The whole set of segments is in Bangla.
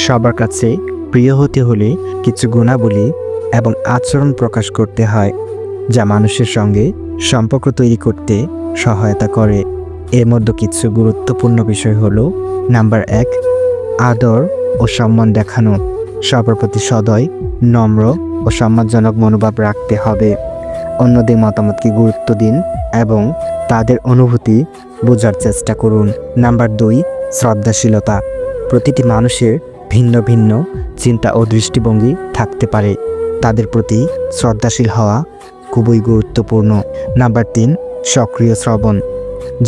সবার কাছে প্রিয় হতে হলে কিছু গুণাবলী এবং আচরণ প্রকাশ করতে হয়, যা মানুষের সঙ্গে সম্পর্ক তৈরি করতে সহায়তা করে। এর মধ্যে কিছু গুরুত্বপূর্ণ বিষয় হলো: নাম্বার 1, আদর ও সম্মান দেখানো। সবার প্রতি সদয়, নম্র ও সম্মানজনক মনোভাব রাখতে হবে। অন্যদের মতামতকে গুরুত্ব দিন এবং তাদের অনুভূতি বোঝার চেষ্টা করুন। নাম্বার 2, শ্রদ্ধাশীলতা। প্রতিটি মানুষের ভিন্ন ভিন্ন চিন্তা ও দৃষ্টিভঙ্গি থাকতে পারে, তাদের প্রতি শ্রদ্ধাশীল হওয়া খুবই গুরুত্বপূর্ণ। নাম্বার 3, সক্রিয় শ্রবণ।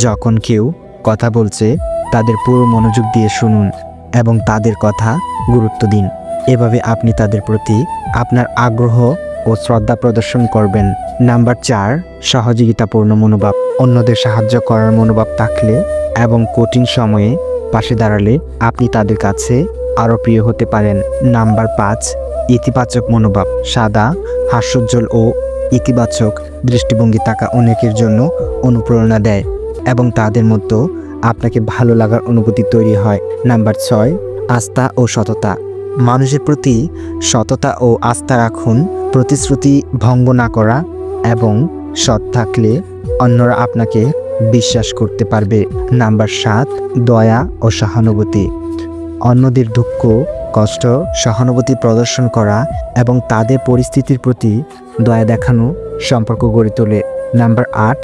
যখন কেউ কথা বলছে তাদের পুরো মনোযোগ দিয়ে শুনুন এবং তাদের কথা গুরুত্ব দিন। এভাবে আপনি তাদের প্রতি আপনার আগ্রহ ও শ্রদ্ধা প্রদর্শন করবেন। নাম্বার 4, সহযোগিতাপূর্ণ মনোভাব। অন্যদের সাহায্য করার মনোভাব থাকলে এবং কঠিন সময়ে পাশে দাঁড়ালে আপনি তাদের কাছে আরও প্রিয় হতে পারেন। নাম্বার 5, ইতিবাচক মনোভাব। সাদা, হাস্যোজ্জ্বল ও ইতিবাচক দৃষ্টিভঙ্গি থাকা অনেকের জন্য অনুপ্রেরণা দেয় এবং তাদের মধ্যে আপনাকে ভালো লাগার অনুভূতি তৈরি হয়। নাম্বার 6, আস্থা ও সততা। মানুষের প্রতি সততা ও আস্থা রাখুন। প্রতিশ্রুতি ভঙ্গ না করা এবং সৎ থাকলে অন্যরা আপনাকে বিশ্বাস করতে পারবে। নাম্বার 7, দয়া ও সহানুভূতি। অন্যদের দুঃখ, কষ্ট, সহানুভূতি প্রদর্শন করা এবং তাদের পরিস্থিতির প্রতি দয়া দেখানো সম্পর্ক গড়ে তোলে। নাম্বার 8,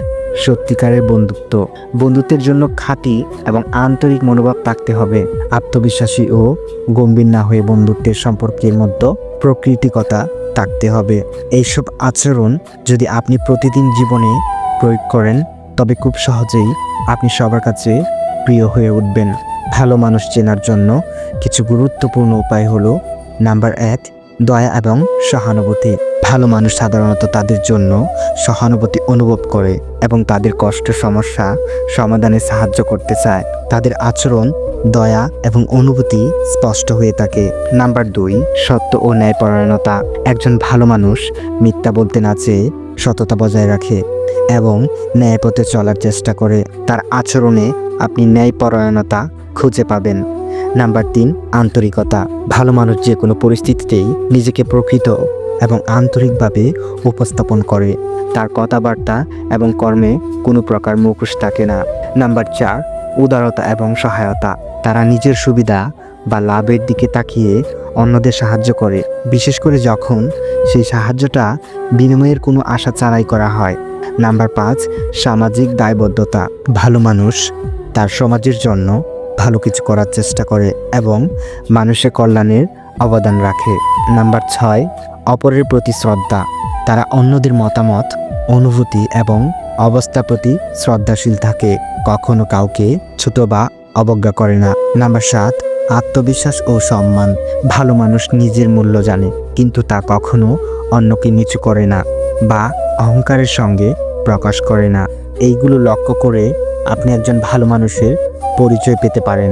সত্যিকারের বন্ধুত্ব। বন্ধুত্বের জন্য খাঁটি এবং আন্তরিক মনোভাব থাকতে হবে। আত্মবিশ্বাসী ও গম্ভীর না হয়ে বন্ধুত্বের সম্পর্কের মধ্যে প্রকৃতিকতা থাকতে হবে। এইসব আচরণ যদি আপনি প্রতিদিন জীবনে প্রয়োগ করেন তবে খুব সহজেই আপনি সবার কাছে প্রিয় হয়ে উঠবেন। ভালো মানুষ চেনার জন্য কিছু গুরুত্বপূর্ণ উপায় হলো: নাম্বার 1, দয়া এবং সহানুভূতি। ভালো মানুষ সাধারণত তাদের জন্য সহানুভূতি অনুভব করে এবং তাদের কষ্ট সমস্যা সমাধানে সাহায্য করতে চায়। তাদের আচরণ, দয়া এবং অনুভূতি স্পষ্ট হয়ে থাকে। নাম্বার 2, সত্য ও ন্যায়পরায়ণতা। একজন ভালো মানুষ মিথ্যা বলতে না চেয়ে সততা বজায় রাখে এবং ন্যায় পথে চলার চেষ্টা করে। তার আচরণে আপনি ন্যায়পরায়ণতা খুঁজে পাবেন। নাম্বার 3, আন্তরিকতা। ভালো মানুষ যে কোনো পরিস্থিতিতেই নিজেকে প্রকৃত এবং আন্তরিকভাবে উপস্থাপন করে। তার কথাবার্তা এবং কর্মে কোনো প্রকার মুখোশ থাকে না। নাম্বার 4, উদারতা এবং সহায়তা। তারা নিজের সুবিধা বা লাভের দিকে তাকিয়ে অন্যদের সাহায্য করে, বিশেষ করে যখন সেই সাহায্যটা বিনিময়ের কোনো আশা ছাড়াই করা হয়। নাম্বার 5, সামাজিক দায়বদ্ধতা। ভালো মানুষ তার সমাজের জন্য ভালো কিছু করার চেষ্টা করে এবং মানুষের কল্যাণের অবদান রাখে। নাম্বার 6, অপরের প্রতি শ্রদ্ধা। তারা অন্যদের মতামত, অনুভূতি এবং অবস্থার প্রতি শ্রদ্ধাশীল থাকে, কখনো কাউকে ছোট বা অবজ্ঞা করে না। নাম্বার 7, আত্মবিশ্বাস ও সম্মান। ভালো মানুষ নিজের মূল্য জানে, কিন্তু তা কখনো অন্যকে নিচু করে না বা অহংকারের সঙ্গে প্রকাশ করে না। এইগুলো লক্ষ্য করে আপনি একজন ভালো মানুষের পরিচয় পেতে পারেন।